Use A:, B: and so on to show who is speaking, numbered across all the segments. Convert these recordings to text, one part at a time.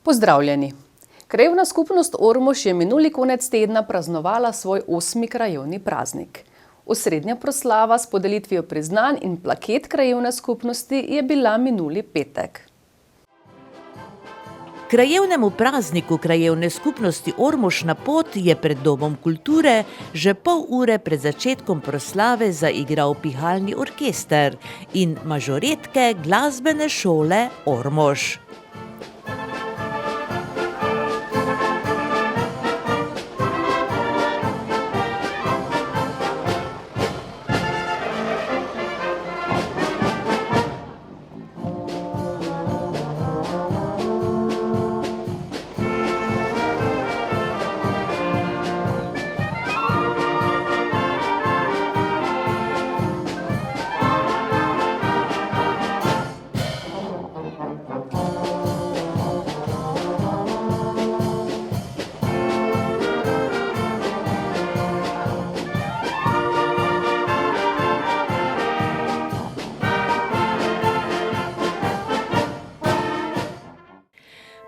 A: Pozdravljeni! Krajevna skupnost Ormož je minuli konec tedna praznovala svoj 8. krajevni praznik. Osrednja proslava s podelitvijo priznanj in plaket krajevne skupnosti je bila minuli petek.
B: Krajevnemu prazniku krajevne skupnosti Ormož na pot je pred Domom kulture že pol ure pred začetkom proslave zaigral pihalni orkester in mažoretke glasbene šole Ormož.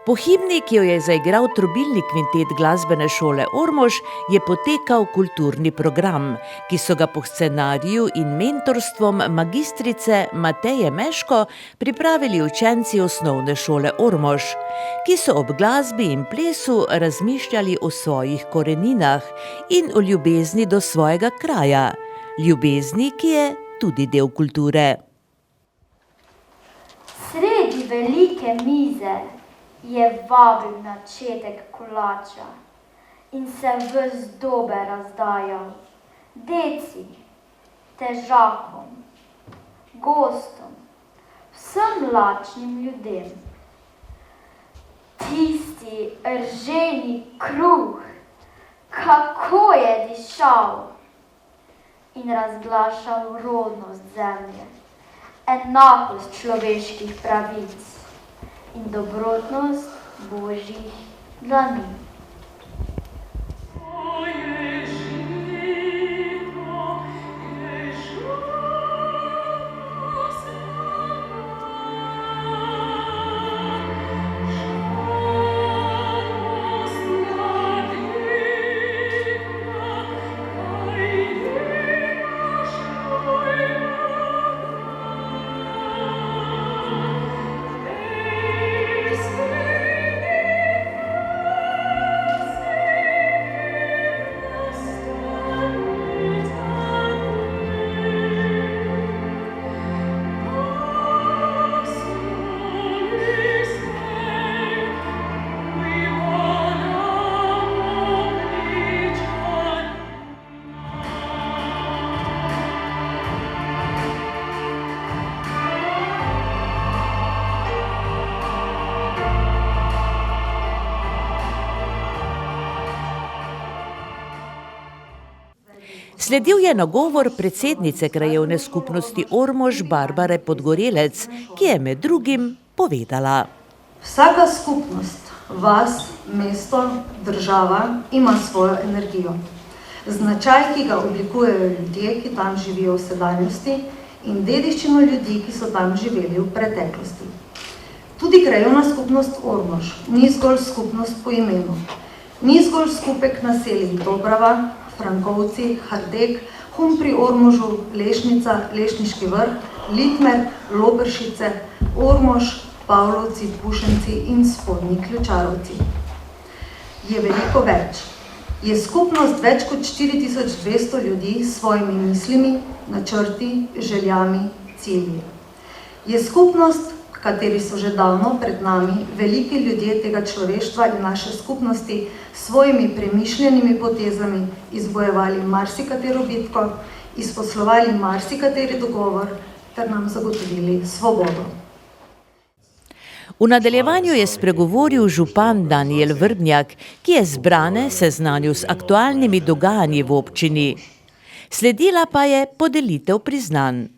B: Po himni, ki jo je zaigral trobilni kvintet glasbene šole Ormož, je potekal kulturni program, ki so ga po scenariju in mentorstvom magistrice Mateje Meško pripravili učenci osnovne šole Ormož, ki so ob glasbi in plesu razmišljali o svojih koreninah in o ljubezni do svojega kraja, ljubezni, ki je tudi del kulture.
C: Sredi velike mize je vabil načetek kolača in se ves dober razdajal. Deci, težakom, gostom, vsem lačnim ljudem. Tisti rženi kruh, kako je dišal in razglašal rodnost zemlje, enakost človeških pravic in dobrotnost Božjih dlani.
B: Sledil je nagovor predsednice krajevne skupnosti Ormož Barbare Podgorelec, ki je med drugim povedala.
D: Vsaka skupnost, vas, mesto, država ima svojo energijo. Značaj, ki ga oblikujejo ljudje, ki tam živijo v sedanjosti, in dediščino ljudi, ki so tam živeli v preteklosti. Tudi krajevna skupnost Ormož ni zgolj skupnost po imenu. Ni zgolj skupek naselij Dobrava, Frankovci, Hardek, Hum pri Ormožu, Lešnica, Lešniški vrh, Litmer, Loperšice, Ormož, Pavlovci, Pušenci in Spodnji Ključarovci. Je veliko več. Je skupnost več kot 4200 ljudi s svojimi mislimi, načrti, željami, cilji. Je skupnost, kateri so že davno pred nami veliki ljudje tega človeštva in naše skupnosti s svojimi premišljenimi potezami izbojevali marsikatero bitko, izposlovali marsikateri dogovor ter nam zagotovili svobodo.
B: V nadaljevanju je spregovoril župan Danijel Vrbnjak, ki je zbrane seznanil s aktualnimi dogajanji v občini. Sledila pa je podelitev priznanj.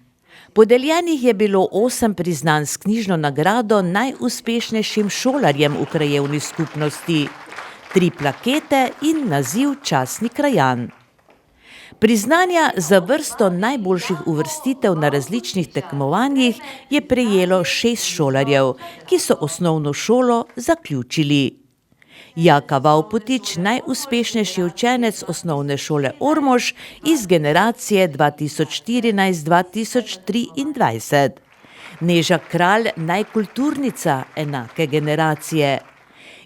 B: Podeljenih je bilo 8 priznanj s knjižno nagrado najuspešnejšim šolarjem v krajevni skupnosti, 3 plakete in naziv častni krajan. Priznanja za vrsto najboljših uvrstitev na različnih tekmovanjih je prejelo 6 šolarjev, ki so osnovno šolo zaključili. Jaka Vavpotič, najuspešnejši učenec osnovne šole Ormož iz generacije 2014-2023. Neža Kralj, najkulturnica enake generacije.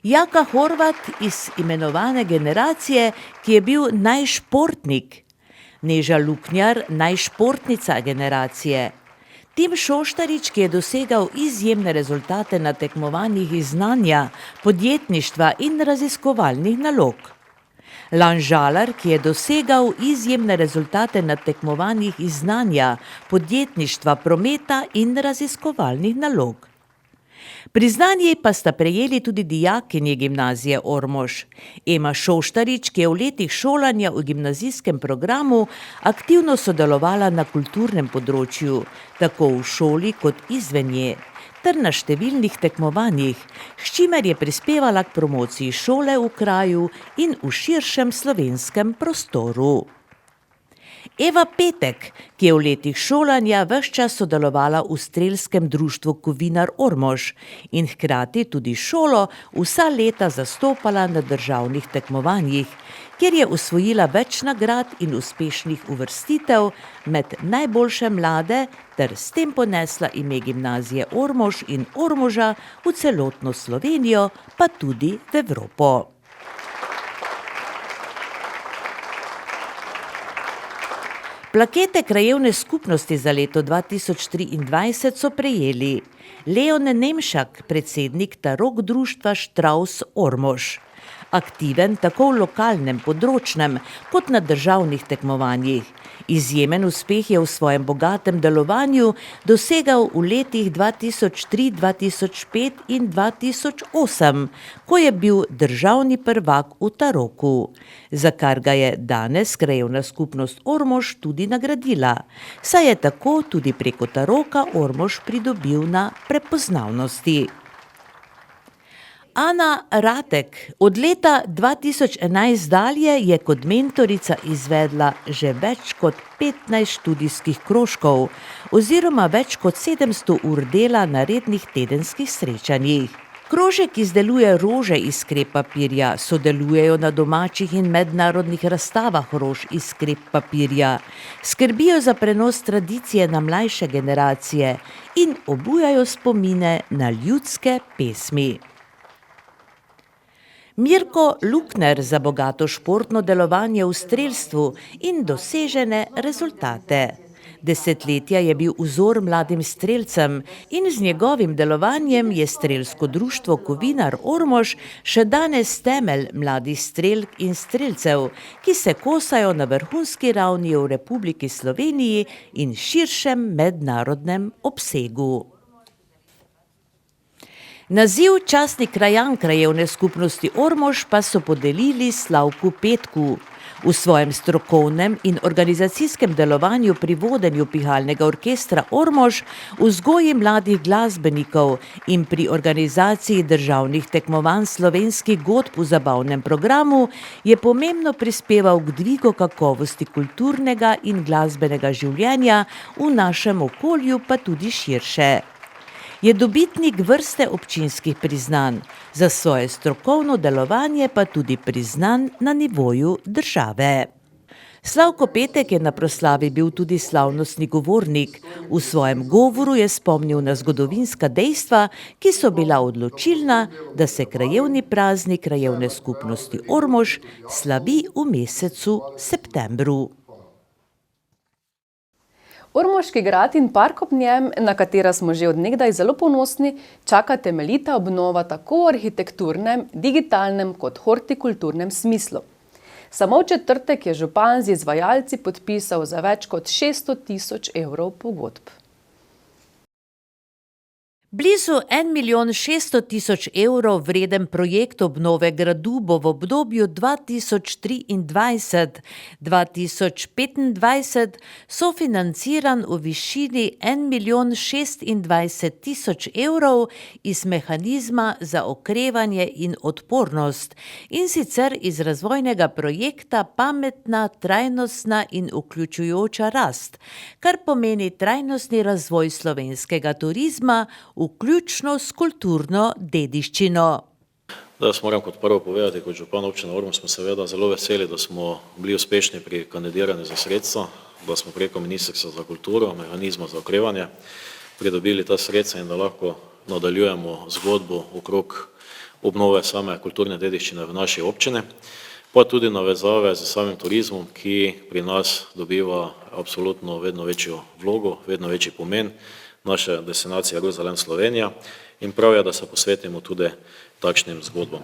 B: Jaka Horvat iz imenovane generacije, ki je bil najšportnik. Neža Luknjar, najšportnica generacije. Tim Šoštarič, ki je dosegal izjemne rezultate na tekmovanjih iz znanja, podjetništva in raziskovalnih nalog. Lan Žalar, ki je dosegal izjemne rezultate na tekmovanjih iz znanja, podjetništva, prometa in raziskovalnih nalog. Priznanje pa sta prejeli tudi dijakinji gimnazije Ormož. Ema Šoštarič, ki je v letih šolanja v gimnazijskem programu aktivno sodelovala na kulturnem področju, tako v šoli kot izven nje, ter na številnih tekmovanjih, s čimer je prispevala k promociji šole v kraju in v širšem slovenskem prostoru. Eva Petek, ki je v letih šolanja ves čas sodelovala v strelskem društvu Kovinar Ormož in hkrati tudi šolo vsa leta zastopala na državnih tekmovanjih, kjer je osvojila več nagrad in uspešnih uvrstitev med najboljše mlade ter s tem ponesla ime gimnazije Ormož in Ormoža v celotno Slovenijo, pa tudi v Evropo. Plakete krajevne skupnosti za leto 2023 so prejeli Leon Nemšak, predsednik Tarok društva Štravs Ormož. Aktiven tako v lokalnem, področnem kot na državnih tekmovanjih. Izjemen uspeh je v svojem bogatem delovanju dosegal v letih 2003, 2005 in 2008, ko je bil državni prvak v Taroku, za kar ga je danes krajevna skupnost Ormož tudi nagradila, saj je tako tudi preko Taroka Ormož pridobil na prepoznavnosti. Ana Ratek od leta 2011 dalje je kot mentorica izvedla že več kot 15 študijskih krožkov oziroma več kot 700 ur dela na rednih tedenskih srečanjih. Krožek izdeluje rože iz krep papirja, sodelujejo na domačih in mednarodnih razstavah rož iz krep papirja, skrbijo za prenos tradicije na mlajše generacije in obujajo spomine na ljudske pesmi. Mirko Lukner za bogato športno delovanje v strelstvu in dosežene rezultate. Desetletja je bil vzor mladim strelcem in z njegovim delovanjem je strelsko društvo Kovinar Ormož še danes temelj mladih strelk in strelcev, ki se kosajo na vrhunski ravni v Republiki Sloveniji in širšem mednarodnem obsegu. Naziv častni krajan krajevne skupnosti Ormož pa so podelili Slavku Petku. V svojem strokovnem in organizacijskem delovanju pri vodenju pihalnega orkestra Ormož, vzgoji mladih glasbenikov in pri organizaciji državnih tekmovanj slovenskih godb v zabavnem programu je pomembno prispeval k dvigu kakovosti kulturnega in glasbenega življenja v našem okolju, pa tudi širše. Je dobitnik vrste občinskih priznanj, za svoje strokovno delovanje pa tudi priznan na nivoju države. Slavko Petek je na proslavi bil tudi slavnostni govornik. V svojem govoru je spomnil na zgodovinska dejstva, ki so bila odločilna, da se krajevni praznik krajevne skupnosti Ormož slavi v mesecu septembru.
A: Ormoški grad in park ob njem, na katera smo že od nekdaj zelo ponosni, čaka temeljita obnova tako v arhitekturnem, digitalnem kot hortikulturnem smislu. Samo v četrtek je župan z izvajalci podpisal za več kot 600 000 evrov pogodb.
B: Blizu 1 600 000 evrov vreden projekt obnove gradu bo v obdobju 2023-2025 sofinanciran v višini 1 26 000 evrov iz mehanizma za okrevanje in odpornost, in sicer iz razvojnega projekta Pametna, trajnostna in vključujoča rast, kar pomeni trajnostni razvoj slovenskega turizma, vključno s kulturno dediščino.
E: Jaz moram kot prvo povedati, kot župan občine Ormož smo seveda zelo veseli, da smo bili uspešni pri kandidiranju za sredstva, da smo preko Ministrstva za kulturo, mehanizma za okrevanje, pridobili ta sredstva in da lahko nadaljujemo zgodbo okrog obnove same kulturne dediščine v naši občini, pa tudi navezave z samim turizmom, ki pri nas dobiva absolutno vedno večjo vlogo, vedno večji pomen, naša destinacija Jeruzalem Slovenija, in prav je, da se posvetimo tudi takšnim zgodbam.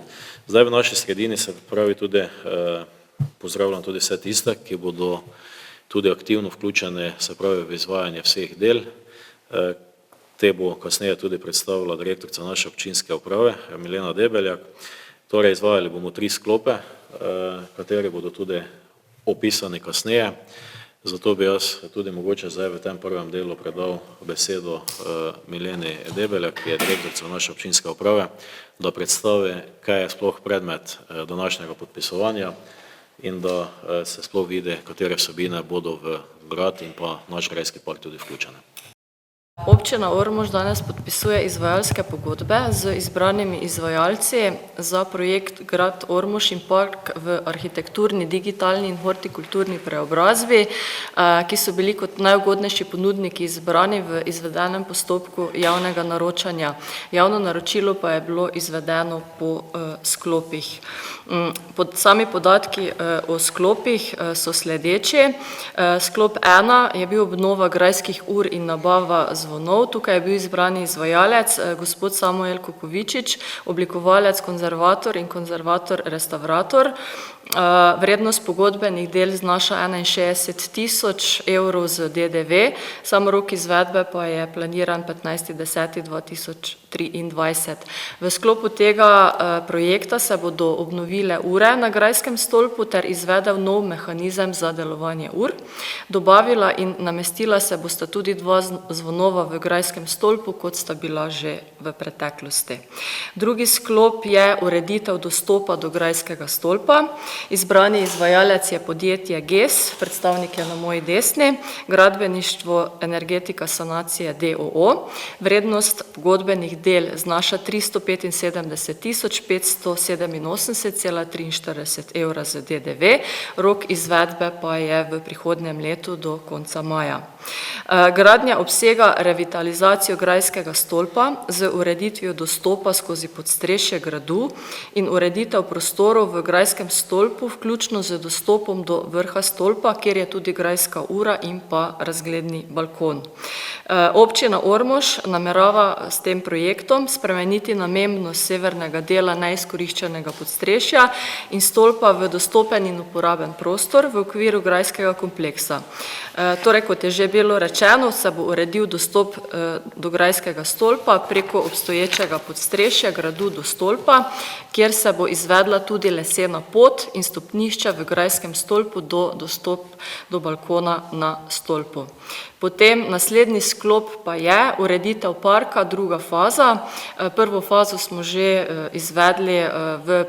E: Zdaj v naši sredini se pravi tudi, pozdravljam tudi vse tiste, ki bodo tudi aktivno vključene, se pravi v izvajanje vseh del. Te bo kasneje tudi predstavila direktorica naše občinske uprave, Milena Debeljak. Torej izvajali bomo 3 sklope, kateri bodo tudi opisani kasneje. Zato bi jaz tudi mogoče zdaj v tem prvem delu predal besedo Mileni Debeljak, ki je direktorica naše občinske uprave, da predstavi, kaj je sploh predmet današnjega podpisovanja in da se sploh vidi, katere vsebine bodo v grad in pa naš grajski park tudi vključene.
F: Občina Ormož danes podpisuje izvajalske pogodbe z izbranimi izvajalci za projekt Grad Ormož in park v arhitekturni, digitalni in hortikulturni preobrazbi, ki so bili kot najugodnejši ponudniki izbrani v izvedenem postopku javnega naročanja. Javno naročilo pa je bilo izvedeno po sklopih. Sami podatki o sklopih so sledeči. Sklop 1 je bil obnova grajskih ur in nabava zvonov. Tukaj je bil izbrani izvajalec, gospod Samuel Kukovičič, oblikovalec, konzervator in konzervator-restaurator. Vrednost pogodbenih del znaša 61 000 evrov z DDV, sam rok izvedbe pa je planiran 15.10.2023. V sklopu tega projekta se bodo obnovile ure na grajskem stolpu ter izvedel nov mehanizem za delovanje ur. Dobavila in namestila se bosta tudi 2 zvonova v grajskem stolpu, kot sta bila že v preteklosti. Drugi sklop je ureditev dostopa do grajskega stolpa. Izbrani izvajalec je podjetje GES, predstavnik je na moji desni, gradbeništvo Energetika sanacije d.o.o. Vrednost pogodbenih del znaša 375 587,43 evra z DDV, rok izvedbe pa je v prihodnjem letu do konca maja. Gradnja obsega revitalizacijo grajskega stolpa z ureditvijo dostopa skozi podstrešje gradu in ureditev prostorov v grajskem stolpu, vključno z dostopom do vrha stolpa, kjer je tudi grajska ura in pa razgledni balkon. Občina Ormož namerava s tem projektom spremeniti namembnost severnega dela neizkoriščenega podstrešja in stolpa v dostopen in uporaben prostor v okviru grajskega kompleksa. Torej, kot je že bilo rečeno, se bo uredil dostop do grajskega stolpa preko obstoječega podstrešja gradu do stolpa, kjer se bo izvedla tudi lesena pot in stopnišča v grajskem stolpu do dostop do balkona na stolpu. Potem naslednji sklop pa je ureditev parka, druga faza. Prvo fazo smo že izvedli v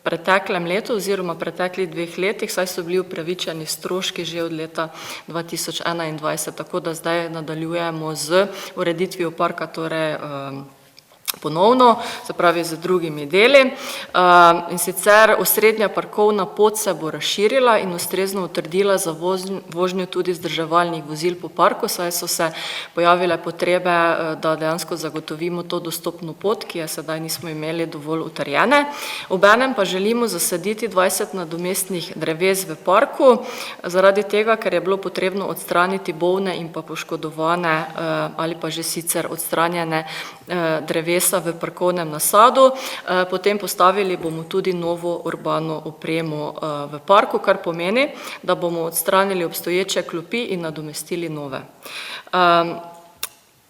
F: preteklem letu oziroma preteklih 2 letih, saj so bili upravičeni stroški že od leta 2021, tako da zdaj nadaljujemo z ureditvijo parka, torej ponovno, se pravi z drugimi deli. In sicer osrednja parkovna pot se bo razširila in ustrezno utrdila za vožnjo tudi vzdrževalnih vozil po parku, saj so se pojavile potrebe, da dejansko zagotovimo to dostopno pot, ki je sedaj nismo imeli dovolj utrjene. Obenem pa želimo zasaditi 20 nadomestnih dreves v parku, zaradi tega, ker je bilo potrebno odstraniti bolne in pa poškodovane ali pa že sicer odstranjene drevesa v parkovnem nasadu. Potem postavili bomo tudi novo urbano opremo v parku, kar pomeni, da bomo odstranili obstoječe klopi in nadomestili nove.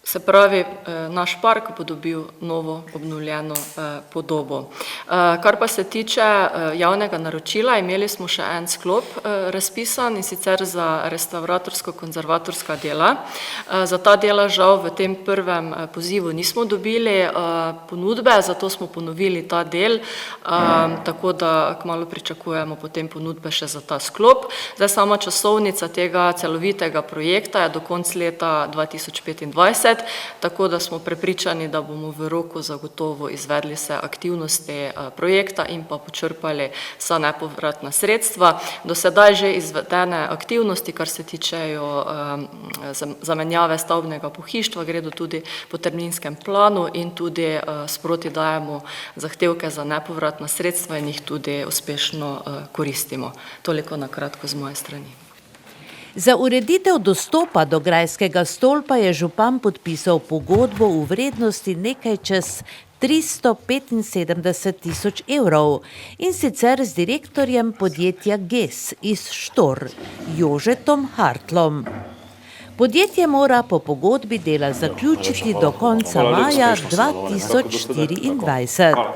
F: Se pravi, naš park bo dobil novo obnovljeno podobo. Kar pa se tiče javnega naročila, imeli smo še en sklop razpisan, in sicer za restavratorsko-konzervatorska dela. Za ta dela žal v tem prvem pozivu nismo dobili ponudbe, zato smo ponovili ta del, tako da kmalu pričakujemo potem ponudbe še za ta sklop. Zdaj sama časovnica tega celovitega projekta je do konca leta 2025, tako da smo prepričani, da bomo v roku zagotovo izvedli vse aktivnosti projekta in pa počrpali vsa nepovratna sredstva. Do sedaj že izvedene aktivnosti, kar se tičejo zamenjave stavbnega pohištva, gredo tudi po terminskem planu in tudi sproti dajemo zahtevke za nepovratna sredstva in jih tudi uspešno koristimo. Toliko na kratko z moje strani.
B: Za ureditev dostopa do Grajskega stolpa je župan podpisal pogodbo v vrednosti nekaj čez 375 000 evrov, in sicer z direktorjem podjetja GES iz Štor, Jožetom Hartlom. Podjetje mora po pogodbi dela zaključiti do konca maja 2024.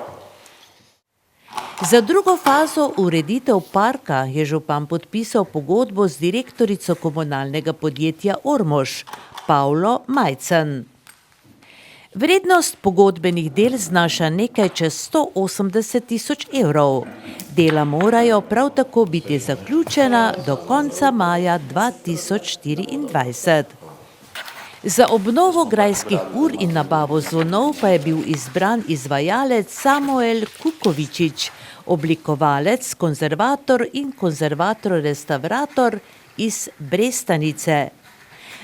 B: Za drugo fazo ureditev parka je župan podpisal pogodbo z direktorico komunalnega podjetja Ormož, Pavlo Majcen. Vrednost pogodbenih del znaša nekaj čez 180 000 evrov. Dela morajo prav tako biti zaključena do konca maja 2024. Za obnovo grajskih ur in nabavo zvonov pa je bil izbran izvajalec Samuel Kukovičič, oblikovalec, konzervator in konzervator-restavrator iz Brestanice.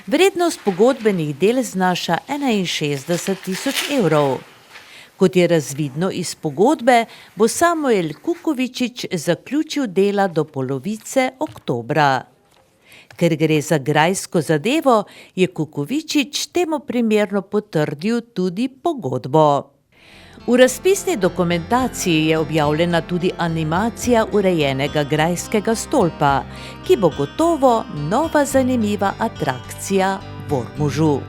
B: Vrednost pogodbenih del znaša 61 000 evrov. Kot je razvidno iz pogodbe, bo Samuel Kukovičič zaključil dela do polovice oktobra. Ker gre za grajsko zadevo, je Kukovičič temu primerno potrdil tudi pogodbo. V razpisni dokumentaciji je objavljena tudi animacija urejenega Grajskega stolpa, ki bo gotovo nova zanimiva atrakcija v Ormožu.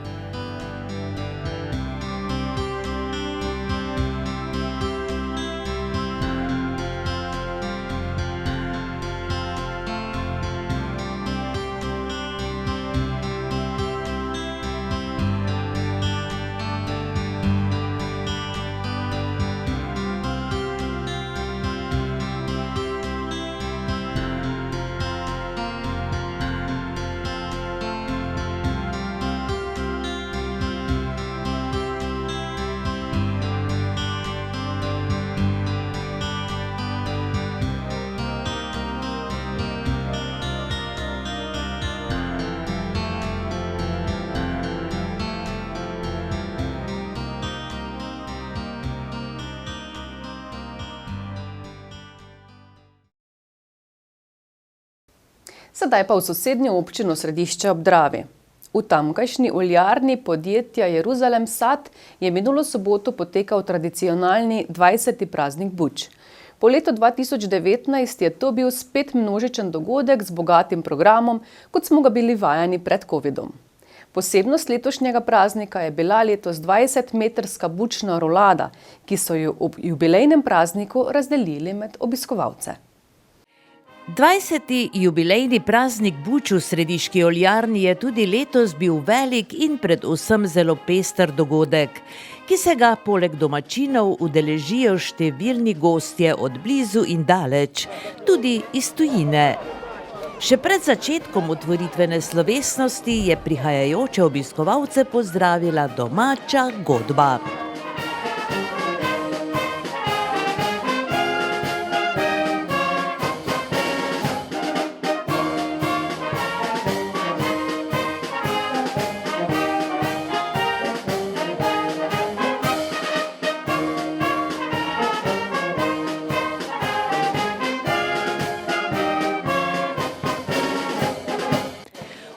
A: Sedaj pa v sosednjo občino Središče ob Dravi. V tamkajšnji oljarni podjetja Jeruzalem Sad je minulo soboto potekal tradicionalni 20. praznik buč. Po letu 2019 je to bil spet množičen dogodek z bogatim programom, kot smo ga bili vajeni pred covidom. Posebnost letošnjega praznika je bila letos 20-metrska bučna rolada, ki so jo ob jubilejnem prazniku razdelili med obiskovalce.
B: 20. jubilejni praznik buč v Središki oljarni je tudi letos bil velik in predvsem zelo pester dogodek, ki se ga poleg domačinov udeležijo številni gostje od blizu in daleč, tudi iz tujine. Še pred začetkom otvoritvene slovesnosti je prihajajoče obiskovalce pozdravila domača godba.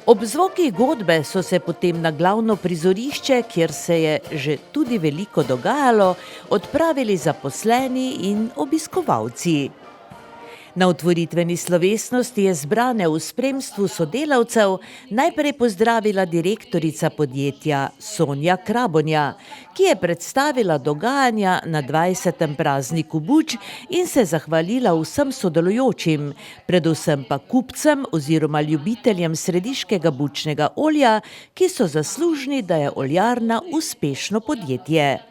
B: Ob zvokih godbe so se potem na glavno prizorišče, kjer se je že tudi veliko dogajalo, odpravili zaposleni in obiskovalci. Na otvoritveni slovesnosti je zbrane v spremstvu sodelavcev najprej pozdravila direktorica podjetja Sonja Krabonja, ki je predstavila dogajanja na 20. prazniku buč in se zahvalila vsem sodelujočim, predvsem pa kupcem oziroma ljubiteljem središkega bučnega olja, ki so zaslužni, da je oljarna uspešno podjetje.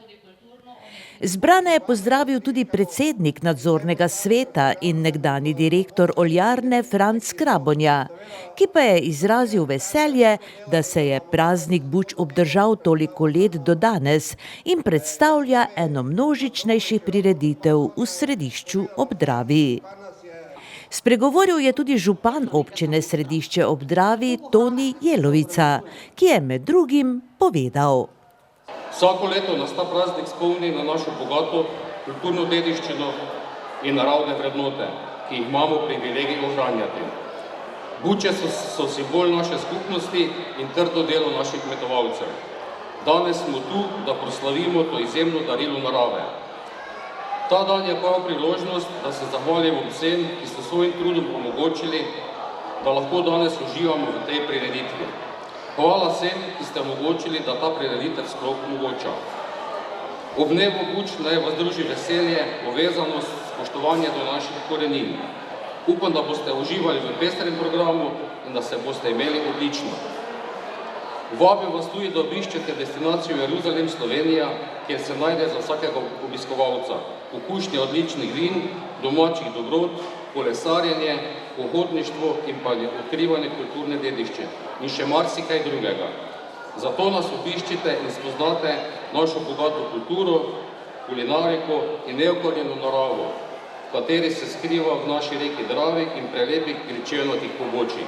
B: Zbrane je pozdravil tudi predsednik nadzornega sveta in nekdani direktor oljarne Franc Krabonja, ki pa je izrazil veselje, da se je praznik buč obdržal toliko let do danes in predstavlja eno množičnejših prireditev v središču ob Dravi. Spregovoril je tudi župan občine Središče ob Dravi Toni Jelovica, ki je med drugim povedal:
G: Vsako leto nas ta praznik spomni na našo bogato kulturno dediščino in naravne vrednote, ki jih imamo privilegij ohranjati. Buče so simbol naše skupnosti in trdo delo naših kmetovalcev. Danes smo tu, da proslavimo to izjemno darilo narave. Ta dan je prav priložnost, da se zahvalimo vsem, ki so svojim trudom omogočili, da lahko danes uživamo v tej prireditvi. Hvala vsem, ki ste omogočili, da ta prireditev sploh omogoča. Ob dnevu buč naj vas druži veselje, povezanost, spoštovanje do naših korenin. Upam, da boste uživali v pestrem programu in da se boste imeli odlično. Vabim vas tudi, da obiščete destinacijo Jeruzalem, Slovenija, kjer se najde za vsakega obiskovalca okušnje odličnih vin, domačih dobrot, kolesarjenje, pohodništvo in pa odkrivanje kulturne dediščine in še marsikaj drugega. Zato nas obiščite in spoznate našo bogato kulturo, kulinariko in neokrnjeno naravo, v kateri se skriva v naši reki Dravi in prelepih gričevnatih pobočjih.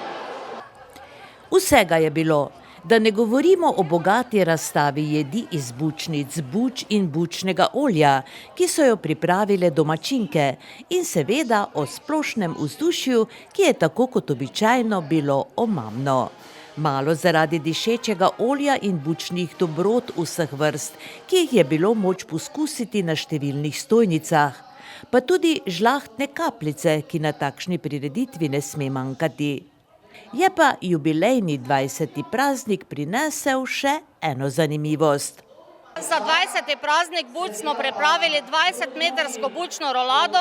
B: Vsega je bilo. Da ne govorimo o bogati razstavi jedi iz bučnic, buč in bučnega olja, ki so jo pripravile domačinke, in seveda o splošnem vzdušju, ki je tako kot običajno bilo omamno. Malo zaradi dišečega olja in bučnih dobrot vseh vrst, ki jih je bilo moč poskusiti na številnih stojnicah, pa tudi žlahtne kapljice, ki na takšni prireditvi ne sme manjkati. Je pa jubilejni 20. praznik prinesel še eno zanimivost.
H: Za 20. praznik buč smo pripravili 20-metrsko bučno rolado.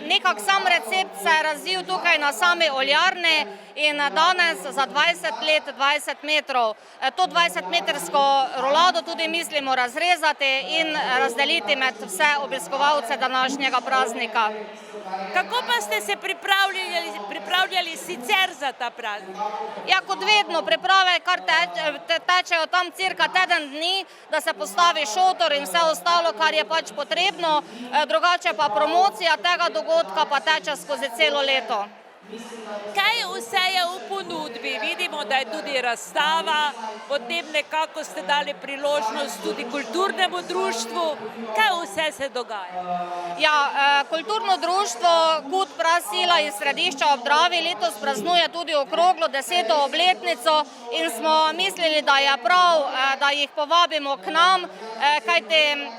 H: Nekak sam recept se je razvil tukaj na sami oljarni in danes za 20 let 20 metrov. To 20-metrsko rolado tudi mislimo razrezati in razdeliti med vse obiskovalce današnjega praznika.
I: Kako pa ste se pripravljali sicer za ta praznik?
H: Ja, kot vedno, priprave kar tečejo tam cirka teden dni, da se postavi šotor in vse ostalo, kar je pač potrebno, drugače pa promocija tega dogodka pa teče skozi celo leto.
I: Kaj vse je v ponudbi? Vidimo, da je tudi razstava, potem nekako ste dali priložnost tudi kulturnemu društvu. Kaj vse se dogaja?
H: Ja, kulturno društvo Kud Prasila iz Središča ob Dravi letos praznuje tudi okroglo 10. obletnico in smo mislili, da je prav, da jih povabimo k nam, kajti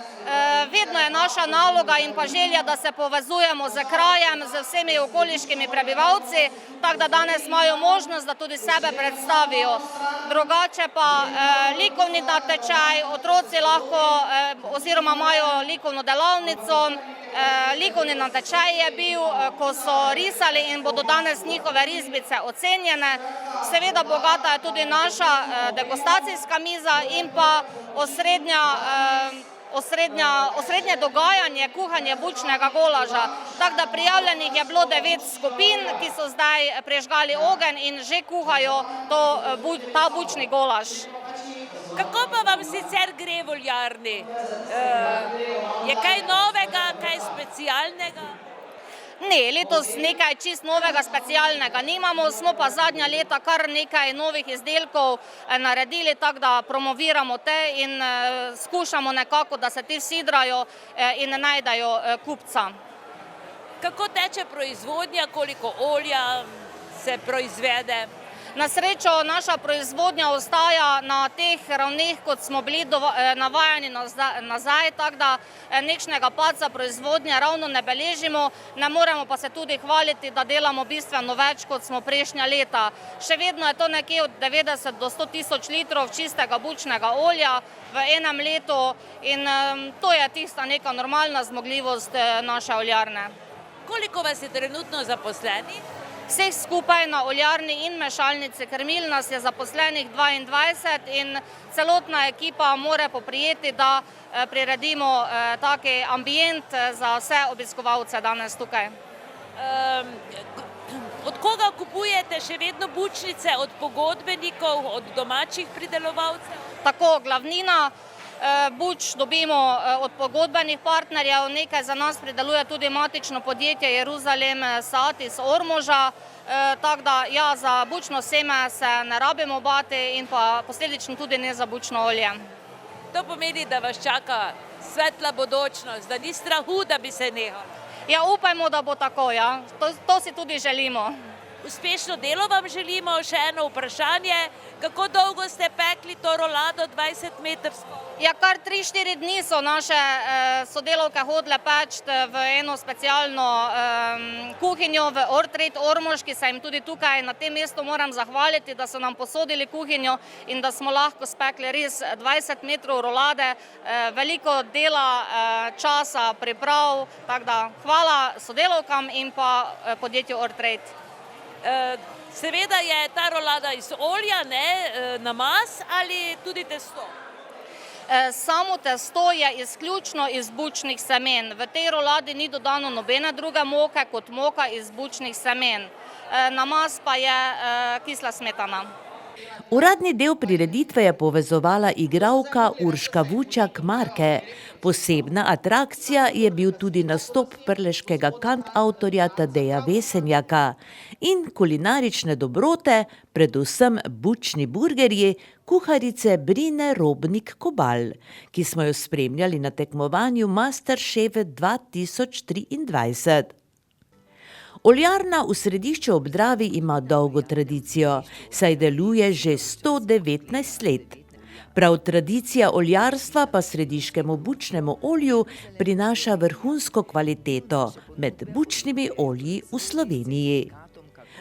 H: vedno je naša naloga in pa želja, da se povezujemo z krajem, z vsemi okoliškimi prebivalci, tako da danes imajo možnost, da tudi sebe predstavijo. Drugače pa likovni natečaj, otroci lahko oziroma imajo likovno delavnico, likovni natečaj je bil, ko so risali in bodo danes njihove risbice ocenjene. Seveda bogata je tudi naša degustacijska miza in pa osrednje dogajanje, kuhanje bučnega golaža. Tako da prijavljenih je bilo 9 skupin, ki so zdaj prežgali ogenj in že kuhajo ta bučni golaž.
I: Kako pa vam sicer gre v oljarni? Je kaj novega, kaj specialnega?
H: Ne, letos nekaj čist novega, specialnega nimamo, smo pa zadnja leta kar nekaj novih izdelkov naredili, tako da promoviramo te in skušamo nekako, da se ti vsidrajo in najdejo kupca.
I: Kako teče proizvodnja, koliko olja se proizvede?
H: Na srečo naša proizvodnja ostaja na teh ravneh, kot smo bili navajeni nazaj, tako da nekšnega padca proizvodnje ravno ne beležimo, ne moremo pa se tudi hvaliti, da delamo bistveno več, kot smo prejšnja leta. Še vedno je to nekje od 90 do 100 tisoč litrov čistega bučnega olja v enem letu in to je tista neka normalna zmogljivost naše oljarne.
I: Koliko vas je trenutno zaposlenih?
H: Vseh skupaj na oljarni in mešalnici krmil nas je zaposlenih 22 in celotna ekipa mora poprijeti, da priredimo taki ambient za vse obiskovalce danes tukaj.
I: Od koga kupujete še vedno bučnice? Od pogodbenikov, od domačih pridelovalcev?
H: Tako, glavnina buč dobimo od pogodbenih partnerjev, nekaj za nas prideluje tudi matično podjetje Jeruzalem Sad iz Ormoža, tako da ja, za bučno seme se ne rabimo bati in pa posledično tudi ne za bučno olje.
I: To pomeni, da vas čaka svetla bodočnost, da ni strahu, da bi se nehalo.
H: Ja, upajmo, da bo tako, ja. To si tudi želimo.
I: Uspešno delo vam želimo. Še eno vprašanje, kako dolgo ste pekli to rolado 20 metrsko?
H: Ja, kar 3-4 dni so naše sodelavke hodile peči v eno specialno kuhinjo v Ortrade Ormož, ki se jim tudi tukaj na tem mestu moram zahvaliti, da so nam posodili kuhinjo in da smo lahko spekli res 20 metrov rolade, veliko dela, časa, priprav, tako da hvala sodelavkam in pa podjetju Ortrade.
I: Seveda je ta rolada iz olja, namaz ali tudi testo?
H: Samo testo je izključno iz bučnih semen. V tej roladi ni dodano nobene druge moke kot moka iz bučnih semen. Namaz pa je kisla smetana.
B: Uradni del prireditve je povezovala igralka Urška Vučak-Marke. Posebna atrakcija je bil tudi nastop prleškega kantavtorja Tadeja Vesenjaka in kulinarične dobrote, predvsem bučni burgerji, kuharice Brine Robnik-Kobal, ki smo jo spremljali na tekmovanju Masterchef 2023. Oljarna v središču ob Dravi ima dolgo tradicijo, saj deluje že 119 let. Prav tradicija oljarstva pa središkemu bučnemu olju prinaša vrhunsko kvaliteto med bučnimi olji v Sloveniji.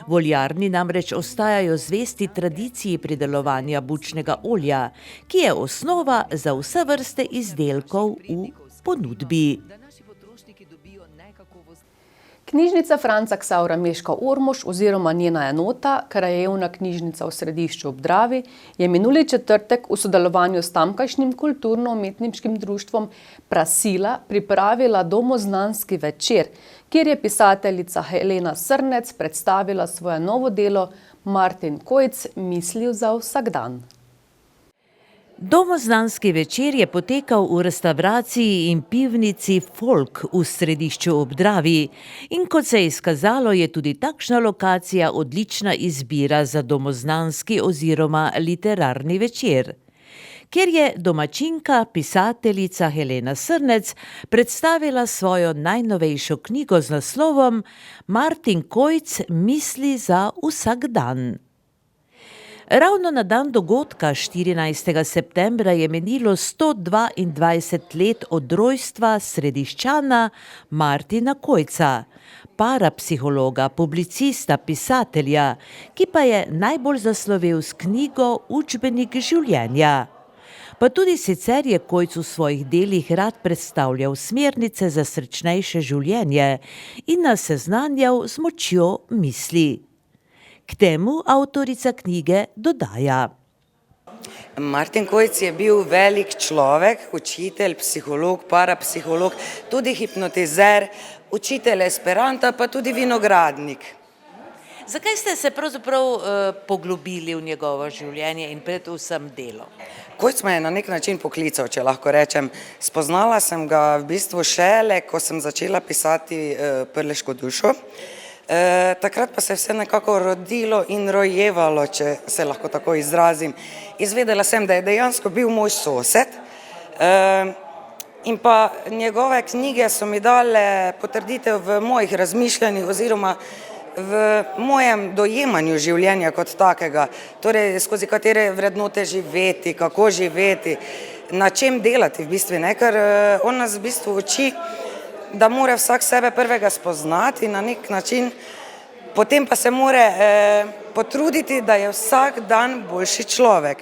B: V oljarni namreč ostajajo zvesti tradiciji pridelovanja bučnega olja, ki je osnova za vse vrste izdelkov v ponudbi.
A: Knjižnica Franca Ksavra Meška Ormož oziroma njena enota, krajevna knjižnica v središču ob Dravi, je minuli četrtek v sodelovanju s tamkajšnjim kulturno-umetniškim društvom Prasila pripravila domoznanski večer, kjer je pisateljica Helena Srnec predstavila svoje novo delo Martin Kojc, Misli za vsakdan.
B: Domoznanski večer je potekal v restavraciji in pivnici Folk v središču ob Dravi in kot se je izkazalo, je tudi takšna lokacija odlična izbira za domoznanski oziroma literarni večer. Ker je domačinka, pisateljica Helena Srnec predstavila svojo najnovejšo knjigo z naslovom Martin Kojc, Misli za vsakdan. Ravno na dan dogodka 14. septembra je menilo 122 let od rojstva središčana Martina Kojca, parapsihologa, publicista, pisatelja, ki pa je najbolj zaslovel s knjigo Učbenik življenja. Pa tudi sicer je Kojc v svojih delih rad predstavljal smernice za srečnejše življenje in nas seznanjal z močjo misli. K temu avtorica knjige dodaja.
J: Martin Kojc je bil velik človek, učitelj, psiholog, parapsiholog, tudi hipnotizer, učitelj esperanta, pa tudi vinogradnik.
I: Zakaj ste se pravzaprav poglobili v njegovo življenje in predvsem delo?
J: Kojc me je na nek način poklical, če lahko rečem. Spoznala sem ga v bistvu šele, ko sem začela pisati Prleško dušo. Takrat pa se je vse nekako rodilo in rojevalo, če se lahko tako izrazim. Izvedela sem, da je dejansko bil moj sosed in pa njegove knjige so mi dale potrditev v mojih razmišljanjih oziroma v mojem dojemanju življenja kot takega, torej skozi katere vrednote živeti, kako živeti, na čem delati v bistvu, ne? Ker on nas v bistvu uči, da mora vsak sebe prvega spoznati na nek način, potem pa se mora potruditi, da je vsak dan boljši človek.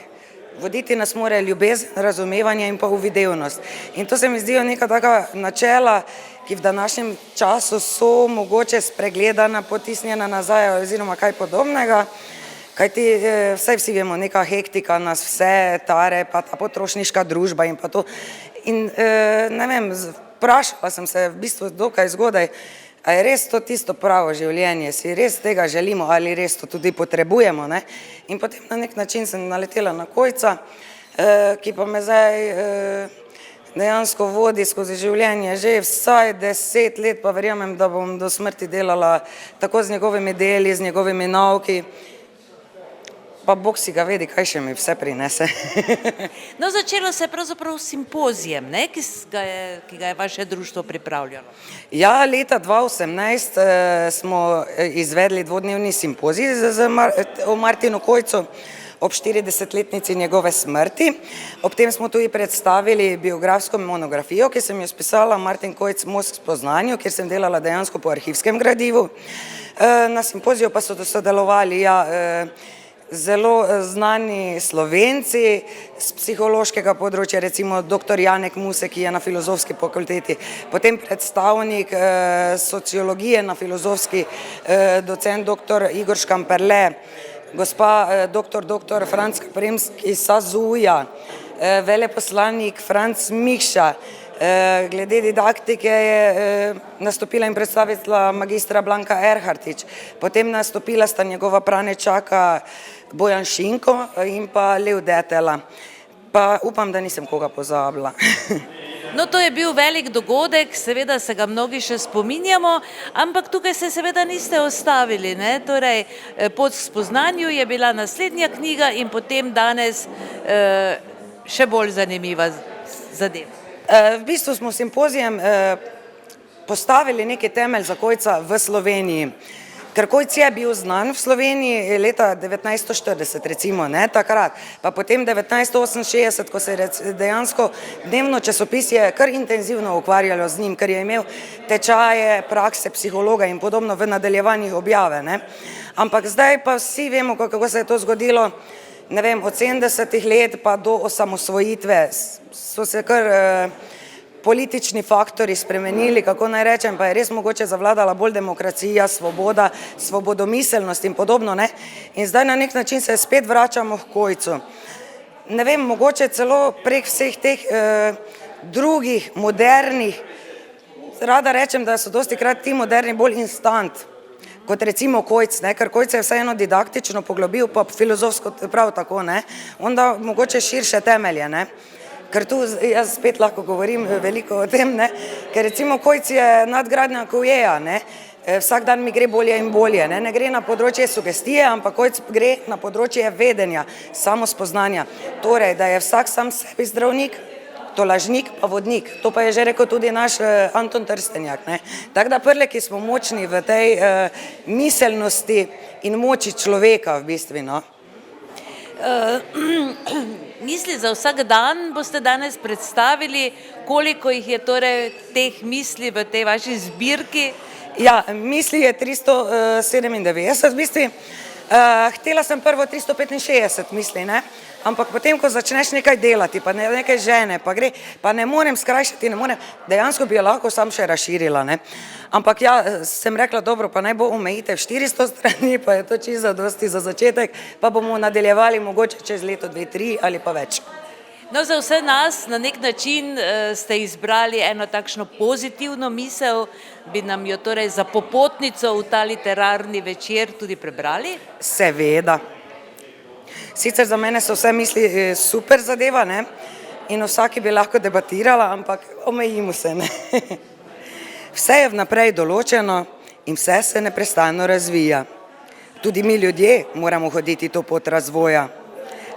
J: Voditi nas mora ljubezen, razumevanje in pa uvidevnost. In to se mi zdijo neka taka načela, ki v današnjem času so mogoče spregledana, potisnjena nazaj oziroma kaj podobnega, kajti vsaj vsi vemo, neka hektika nas vse tare, pa ta potrošniška družba in pa to. In ne vem, vprašala sem se v bistvu dokaj zgodaj, a je res to tisto pravo življenje, si res tega želimo ali res to tudi potrebujemo, ne? In potem na nek način sem naletela na Kojca, ki pa me zdaj dejansko vodi skozi življenje že vsaj 10 let, pa verjamem, da bom do smrti delala tako z njegovimi deli, z njegovimi nauki, pa Bog si ga vedi, kaj še mi vse prinese.
B: No, začelo se je pravzaprav s simpozijem, ne, ki ga je vaše društvo pripravljalo.
J: Ja, leta 2018 smo izvedli dvodnevni simpozij o Martinu Kojcu ob 40-letnici njegove smrti. Ob tem smo tudi predstavili biografsko monografijo, ki sem jo spisala, Martin Kojc, Most k spoznanju, kjer sem delala dejansko po arhivskem gradivu. Na simpoziju pa so sodelovali zelo znani Slovenci z psihološkega področja, recimo dr. Janek Muse, ki je na filozofski fakulteti, potem predstavnik sociologije na filozofski, docent dr. Igor Škamperle, gospa dr. Franc Kapremski Sazuja, veleposlanik Franc Mikša. Glede didaktike je nastopila in predstavila magistra Blanka Erhartič, potem nastopila sta njegova pranečaka Bojan Šinko in pa Lev Detela. Pa upam, da nisem koga pozabila.
B: No, to je bil velik dogodek, seveda se ga mnogi še spominjamo, ampak tukaj se seveda niste ostavili, ne? Torej, Pot k spoznanju je bila naslednja knjiga in potem danes še bolj zanimiva zadeva.
J: V bistvu smo simpozijem postavili neki temelj za Kojca v Sloveniji, ker Kojc je bil znan v Sloveniji leta 1940 recimo, ne, takrat, pa potem 1968, ko se je dejansko dnevno časopisje kar intenzivno ukvarjalo z njim, ker je imel tečaje, prakse psihologa in podobno v nadaljevanjih objave, ne. Ampak zdaj pa vsi vemo, kako se je to zgodilo, ne vem, od 70-ih let pa do osamosvojitve so se kar politični faktori spremenili, kako naj rečem, pa je res mogoče zavladala bolj demokracija, svoboda, svobodomiselnost in podobno, ne. In zdaj na nek način se spet vračamo k Kojcu. Ne vem, mogoče celo prek vseh teh drugih, modernih, rada rečem, da so dostikrat ti moderni bolj instant, kot recimo Kojc, ne, ker Kojc je vseeno didaktično poglobil, pa filozofsko prav tako, ne, onda mogoče širše temelje, ne, ker tu jaz spet lahko govorim veliko o tem, ne, ker recimo Kojc je nadgradnja Coujeja, ne, vsak dan mi gre bolje in bolje, ne gre na področje sugestije, ampak Kojc gre na področje vedenja, samospoznanja, torej, da je vsak sam sebi zdravnik, tolažnik pa vodnik, to pa je že rekel tudi naš Anton Trstenjak, ne. Tako da prleki smo močni v tej miselnosti in moči človeka v bistvu, no.
B: Misli za vsak dan boste danes predstavili, koliko jih je torej teh misli v tej vaši zbirki?
J: Ja, misli je 397 v bistvu. Htela sem prvo 365 misli, ne, ampak potem, ko začneš nekaj delati, pa nekaj žene, pa gre, pa ne morem skrajšati, ne morem, dejansko bi jo lahko sam še razširila, ne, ampak ja, sem rekla, dobro, pa naj bo omejitev 400 strani, pa je to čisto zadosti za začetek, pa bomo nadaljevali mogoče čez leto, 2, 3 ali pa več.
B: No, za vse nas na nek način ste izbrali eno takšno pozitivno misel, bi nam jo torej za popotnico v ta literarni večer tudi prebrali?
J: Seveda. Sicer za mene so vse misli super zadeva, ne, in vsaki bi lahko debatirala, ampak omejimo se, ne. Vse je vnaprej določeno in vse se neprestano razvija. Tudi mi ljudje moramo hoditi to pot razvoja.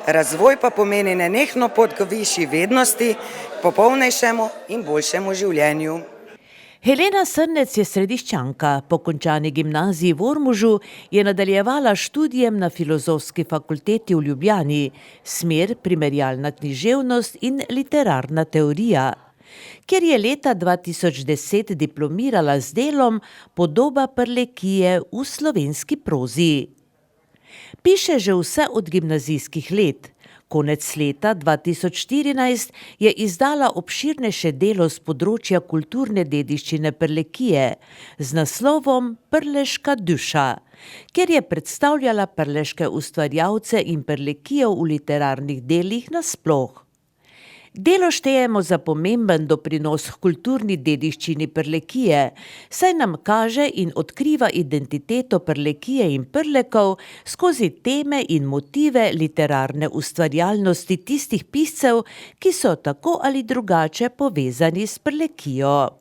J: Razvoj pa pomeni nenehno pot k višji vednosti, popolnejšemu in boljšemu življenju.
B: Helena Srnec je središčanka. Po končani gimnaziji v Ormožu je nadaljevala študijem na Filozofski fakulteti v Ljubljani, smer primerjalna književnost in literarna teorija. Ker je leta 2010 diplomirala z delom Podoba Prlekije v slovenski prozi. Piše že vse od gimnazijskih let. Konec leta 2014 je izdala obširnejše delo z področja kulturne dediščine Prlekije z naslovom Prleška duša, ker je predstavljala prleške ustvarjalce in Prlekijo v literarnih delih nasploh. Delo štejemo za pomemben doprinos k kulturni dediščini Prlekije, saj nam kaže in odkriva identiteto Prlekije in Prlekov skozi teme in motive literarne ustvarjalnosti tistih piscev, ki so tako ali drugače povezani s Prlekijo.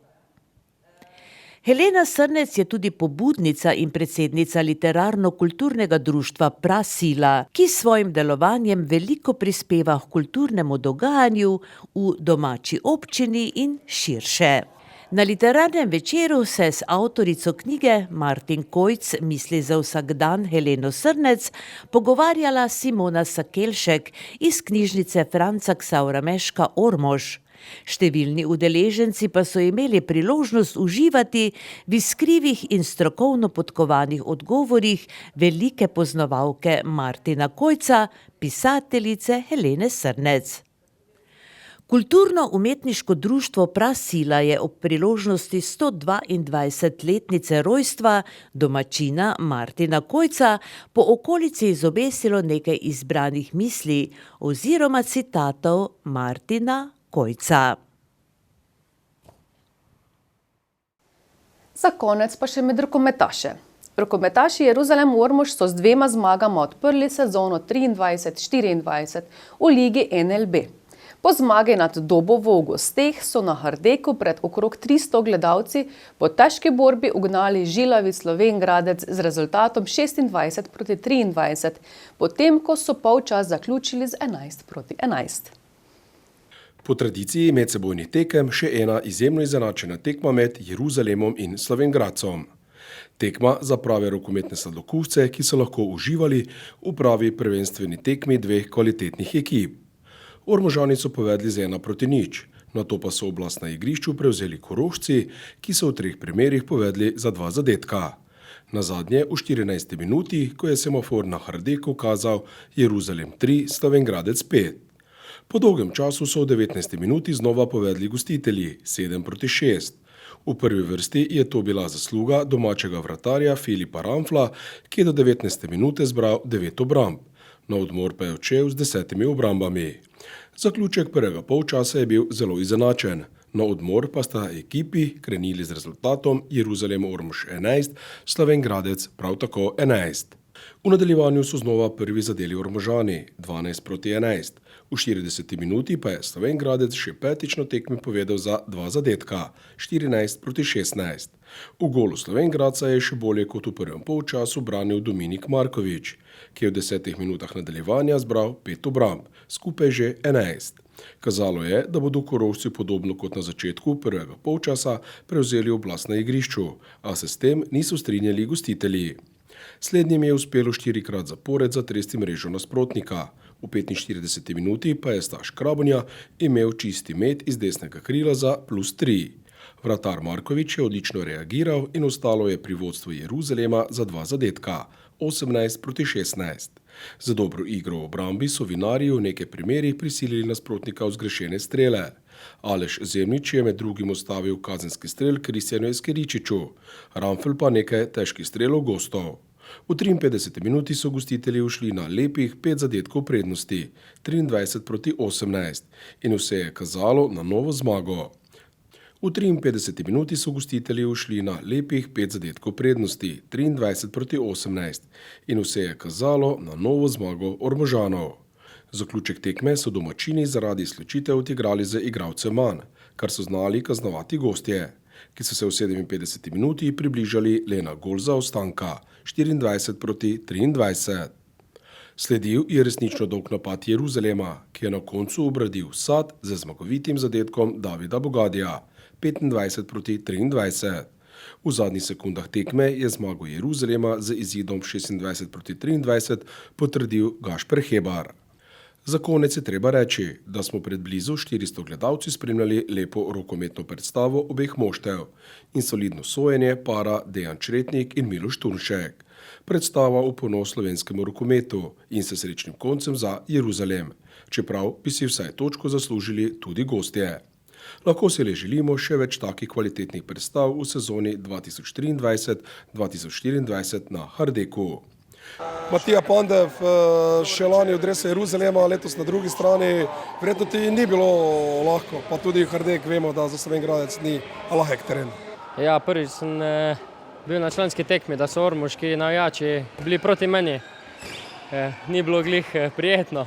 B: Helena Srnec je tudi pobudnica in predsednica literarno-kulturnega društva Prasila, ki s svojim delovanjem veliko prispeva k kulturnemu dogajanju v domači občini in širše. Na literarnem večeru se je s avtorico knjige Martin Kojc Misli za vsak dan Heleno Srnec pogovarjala Simona Sakelšek iz knjižnice Franca Ksavra Meška Ormož. Številni udeleženci pa so imeli priložnost uživati v iskrivih in strokovno podkovanih odgovorih velike poznavalke Martina Kojca, pisateljice Helene Srnec. Kulturno-umetniško društvo Prasila je ob priložnosti 122-letnice rojstva domačina Martina Kojca po okolici izobesilo nekaj izbranih misli oziroma citatov Martina Kojca.
A: Za konec pa še med rokometaše. Rokometaši Jeruzalem Ormož so z 2 zmagama odprli sezono 23-24 v ligi NLB. Po zmagi nad Dobovo v gosteh so na Hardeku pred okrog 300 gledalci po težki borbi ugnali žilavi Slovenj Gradec z rezultatom 26-23, potem ko so polčas zaključili z 11-11.
K: Po tradiciji medsebojnih tekem še ena izjemno izenačena tekma med Jeruzalemom in Slovenj Gradcem. Tekma za prave rokometne sladokusce, ki so lahko uživali v pravi prvenstveni tekmi 2 kvalitetnih ekip. Ormožani so povedli z 1-0, nato pa so oblast na igrišču prevzeli Korošci, ki so v 3 primerih povedli za 2 zadetka. Nazadnje v 14. minuti, ko je semafor na Hardeku kazal Jeruzalem 3, Slovenj Gradec 5. Po dolgem času so v 19. minuti znova povedli gostitelji 7-6. V prvi vrsti je to bila zasluga domačega vratarja Filipa Ramfla, ki je do 19. minute zbral 9 obramb. Na odmor pa je odšel z 10 obrambami. Zaključek prvega polčasa je bil zelo izenačen. Na odmor pa sta ekipi krenili z rezultatom Jeruzalem Ormož 11, Slovenj Gradec prav tako 11. V nadaljevanju so znova prvi zadeli Ormožani 12-11. V 40. minuti pa je Slovenj Gradec še petič na tekmi povedal za 2 zadetka 14-16. V golu Slovenj Gradca je še bolje kot v prvem polčasu branil Dominik Markovič, ki je v 10 minutah nadaljevanja zbral 5 obramb, skupaj že 11. Kazalo je, da bodo Korošci podobno kot na začetku prvega polčasa prevzeli oblast na igrišču, a se s tem niso strinjali gostitelji. Slednjim je uspelo 4-krat zapored zatresti mrežo nasprotnika. V 45. minuti pa je Staš Krabonja imel čisti met iz desnega krila za +3. Vratar Markovič je odlično reagiral in ostalo je pri vodstvu Jeruzalema za 2 zadetka, 18-16. Za dobro igro v obrambi so vinarji v nekaj primerih prisilili nasprotnika v zgrešene strele. Aleš Zemljič je med drugim ustavil kazenski strel Kristjanu Eskeričiču, Ramfel pa nekaj težkih strelov gostov. V 53. minuti so gostitelji ušli na lepih 5 zadetkov prednosti, 23-18, in vse je kazalo na novo zmago. V 53. minuti so gostitelji ušli na lepih 5 zadetkov prednosti, 23-18, in vse je kazalo na novo zmago Ormožanov. Zaključek tekme so domačini zaradi izključitev odigrali z igralcem manj, kar so znali kaznovati gostje, ki so se v 57. minuti približali le na gol zaostanka, 24-23. Sledil je resnično dolg napad Jeruzalema, ki je na koncu obradil sad z zmagovitim zadetkom Davida Bogadija 25-23. V zadnjih sekundah tekme je zmago Jeruzalema z izidom 26-23 potrdil Gašper Hebar. Za konec je treba reči, da smo pred blizu 400 gledalci spremljali lepo rokometno predstavo obeh moštev in solidno sojenje para Dejan Čretnik in Miloš Turnšek. Predstava v ponos slovenskemu rokometu in se srečnim koncem za Jeruzalem, čeprav bi si vsaj točko zaslužili tudi gostje. Lahko si le želimo še več takih kvalitetnih predstav v sezoni 2023-2024 na Hardeku.
L: Matija Pandev, še lani v dresu Jeruzalema, letos na drugi strani. Verjetno ti ni bilo lahko, pa tudi Hardek vemo, da za Slovenj Gradec ni lahek teren.
M: Ja, prvič sem bil na članski tekmi, da so ormoški navijači bili proti meni. Ni bilo glih prijetno.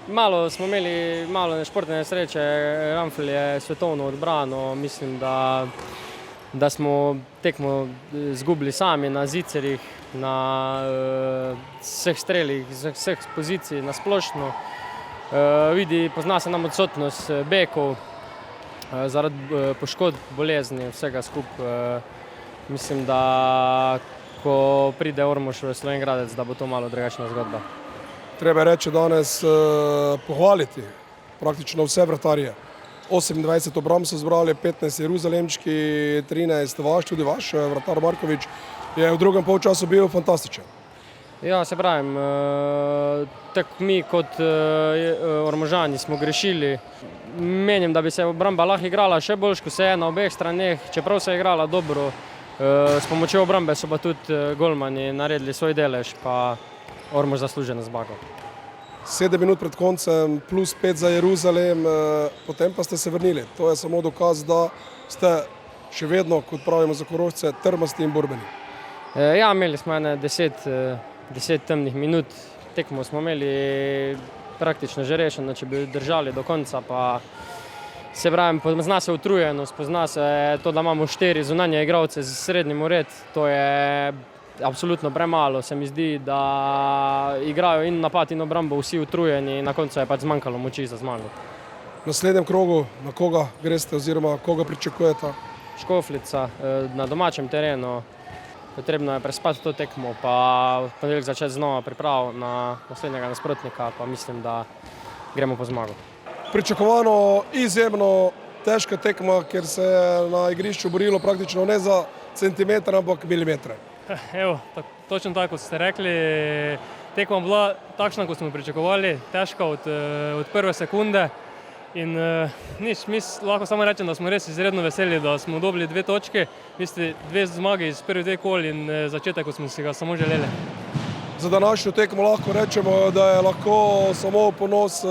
M: Malo smo imeli športne nesreče, Ramfl je svetovno odbrano, mislim, da smo tekmo zgubili sami na zicerih, na vseh strelih, vseh pozicij, na splošno. Pozna se nam odsotnost bekov zaradi poškodb, bolezni, vsega skupaj. Mislim, da ko pride Ormož v Slovenj Gradec, da bo to malo drugačna zgodba.
L: Treba reči danes pohvaliti praktično vse vratarje. 28 obramb so zbrali, 15 jeruzalemčki, 13 vaš, tudi vaš, vratar Markovič, je v drugem polčasu bil fantastičen.
M: Ja, se pravim, tako mi kot Ormožani smo grešili. Menim, da bi se obramba lahko igrala še bolj, ko se je na obeh straneh, čeprav se je igrala dobro. S pomočjo obrambe so pa tudi golmani naredili svoj delež, pa Ormož zasluženo zmago.
L: 7 minut pred koncem, plus 5 za Jeruzalem, potem pa ste se vrnili. To je samo dokaz, da ste še vedno, kot pravimo za Korošce, trmasti in borbeni.
M: Ja, imeli smo 10 temnih minut. Tekmo smo imeli praktično že rešeno, če bi držali do konca, pa se pravim, pozna se utrujenost, pozna se to, da imamo 4 zunanje igralce z srednjim ured, to je absolutno premalo. Se mi zdi, da igrajo in napad in obrambo vsi utrujeni in na koncu je pač zmanjkalo moči za zmago.
L: V naslednjem krogu na koga greste oziroma koga pričakujete?
M: Škofljica na domačem terenu. Potrebno je prespati to tekmo, pa v ponedeljek začeti znova pripravo na naslednjega nasprotnika, pa mislim, da gremo po zmago.
L: Pričakovano izjemno težka tekma, ker se je na igrišču borilo praktično ne za centimeter, ampak milimetre.
N: Evo, točno tako, kot ste rekli, tekma bila takšna, kot smo pričakovali, težka od prve sekunde. In lahko samo rečem, da smo res izredno veseli, da smo dobili 2 točke, 2 zmage iz prvih 2 kol in začetek, kot smo si ga samo želeli.
L: Za današnjo tekmo lahko rečemo, da je lahko samo ponos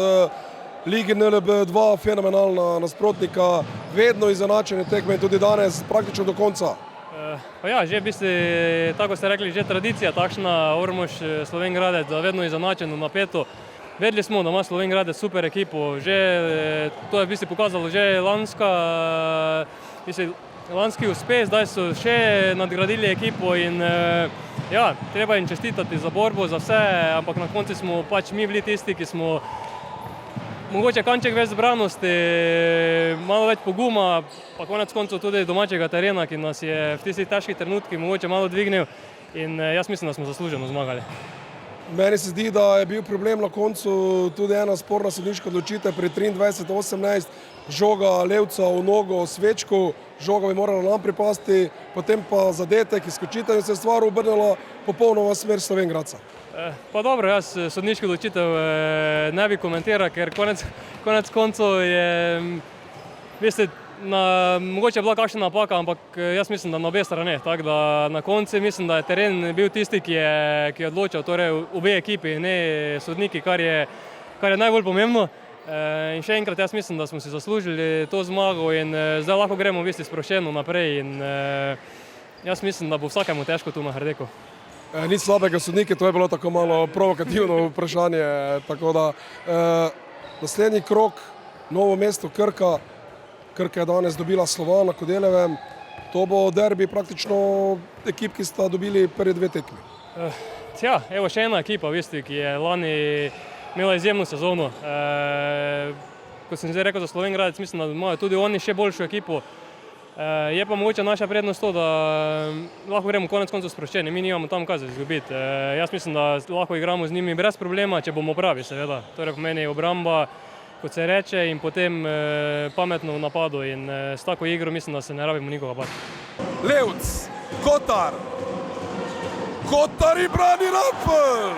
L: Ligi NLB2 fenomenalna nasprotnika, vedno izenačene tekme in tudi danes praktično do konca.
N: Pa ja, že tako ste rekli, že tradicija takšna, Ormož, Slovenj Gradec, da vedno izenačeno, napeto. Vedeli smo, da ima Slovenj Gradec super ekipo, to je pokazalo že lanski uspeh, zdaj so še nadgradili ekipo in ja, treba jim čestitati za borbo, za vse, ampak na koncu smo pač mi bili tisti, ki smo mogoče kanček več zbranosti, malo več poguma, pa konec koncev tudi domačega terena, ki nas je v tistih težkih trenutkih mogoče malo dvignil in jaz mislim, da smo zasluženo zmagali.
L: Meni se zdi, da je bil problem na koncu tudi ena sporna sodniška odločitev pri 23:18, žoga Levca v nogo Svečku, žoga bi morala nam pripasti, potem pa zadetek, izskočitev in se je stvar obrnila popolnoma smer Slovenj Gradca.
N: Pa dobro, jaz sodniški odločitev ne bi komentiral, ker konec koncev je, veste, mogoče je bila kakšna napaka, ampak jaz mislim, da na obe strani. Tako da na koncu mislim, da je teren bil tisti, ki je odločal, torej obe ekipi, ne sodniki, kar je najbolj pomembno. In še enkrat, jaz mislim, da smo si zaslužili to zmago in zdaj lahko gremo sproščeno naprej in jaz mislim, da bo vsakemu težko tu na Hardeku.
L: Nič slabega sodnike, to je bilo tako malo provokativno vprašanje, tako da naslednji krog, Novo mesto, Krka. Krka je danes dobila Slovan na Kodeljevem. To bo derbi praktično ekip, ki sta dobili prvi 2 tekmi.
N: Ja, evo še ena ekipa, ki je lani imela izjemno sezono. Kot sem zdaj rekel za Slovenj Gradec, mislim, da imajo tudi oni še boljšo ekipo. Je pa mogoče naša prednost to, da lahko gremo konec koncev sproščeni, mi nimamo tam kaj za izgubiti. Jaz mislim, da lahko igramo z njimi brez problema, če bomo pravi, seveda. Torej pomeni obramba, kot se reče, in potem pametno v napadu in s tako igro mislim, da se ne rabimo nikoga bati.
L: Levc, Kotar in brani Rampl!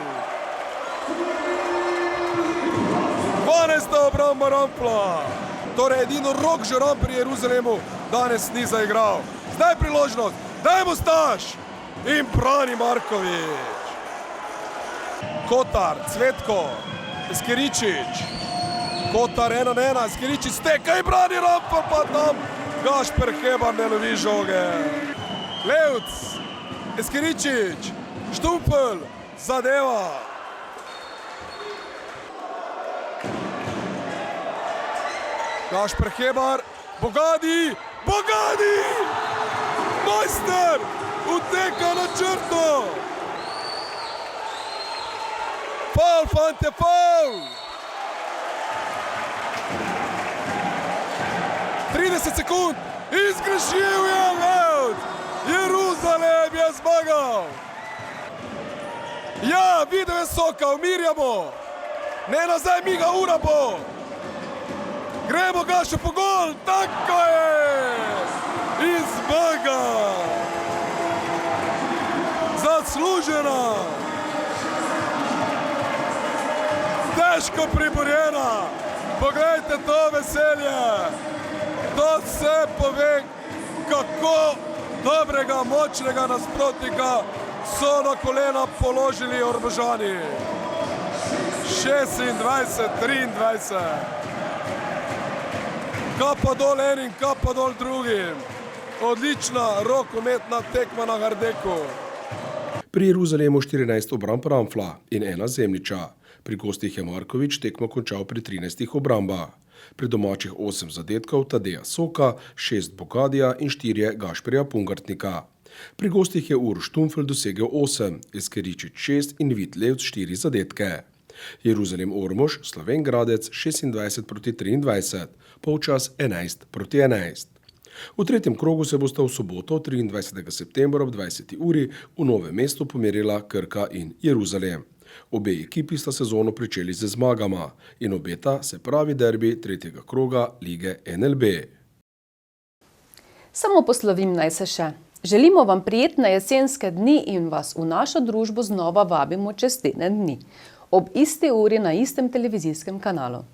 L: 12. obramba Rampla. Torej edino Rok Žeran pri Jeruzalemu danes ni zaigral. Zdaj priložnost, dajmo Staš in brani Markovič. Kotar, Cvetko, Skiričič. Kotar 1-1, Skiričič steka in brani Rampl, pa tam Gašper Hebar ne lovi žoge. Levc, Skiričič, Štumpel, zadeva. Gašper Hebar, Bogadi! Majster! Uteka na črto! Faul, fante, faul! 30 sekund in zgrešil je Levc! Jeruzalem je zmagal! Ja, video je soka, umirjamo! Ne nazaj, miga, ura bo! Gremo ga še po gol, tako je! In zmaga! Zaslužena! Težko priborjena! Poglejte to veselje! To vse pove, kako dobrega, močnega nasprotnika so na kolena položili Ormožani. 26-23. Kapa dol enim, kapa dol drugim. Odlična rokometna tekma na Hardeku.
K: Pri Jeruzalemu 14 obramb Rampla in 1 Zemljiča. Pri gostih je Markovič tekmo končal pri 13 obrambah. Pri domačih 8 zadetkov Tadeja Soka, 6 Bogadija in 4 Gašperja Pungartnika. Pri gostih je Uroš Štumfel dosegel 8, Eskeričič 6 in Vid Levc 4 zadetke. Jeruzalem Ormož, Slovenj Gradec 26-23, polčas 11-11. V tretjem krogu se bosta v soboto 23. septembra ob 20. uri v Novem mestu pomerila Krka in Jeruzalem. Obe ekipi sta sezono pričeli z zmagama in obeta se pravi derbi tretjega kroga lige NLB.
A: Samo poslovim naj se še. Želimo vam prijetne jesenske dni in vas v našo družbo znova vabimo čez teden dni. Ob isti uri na istem televizijskem kanalu.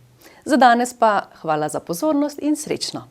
A: Za danes pa hvala za pozornost in srečno!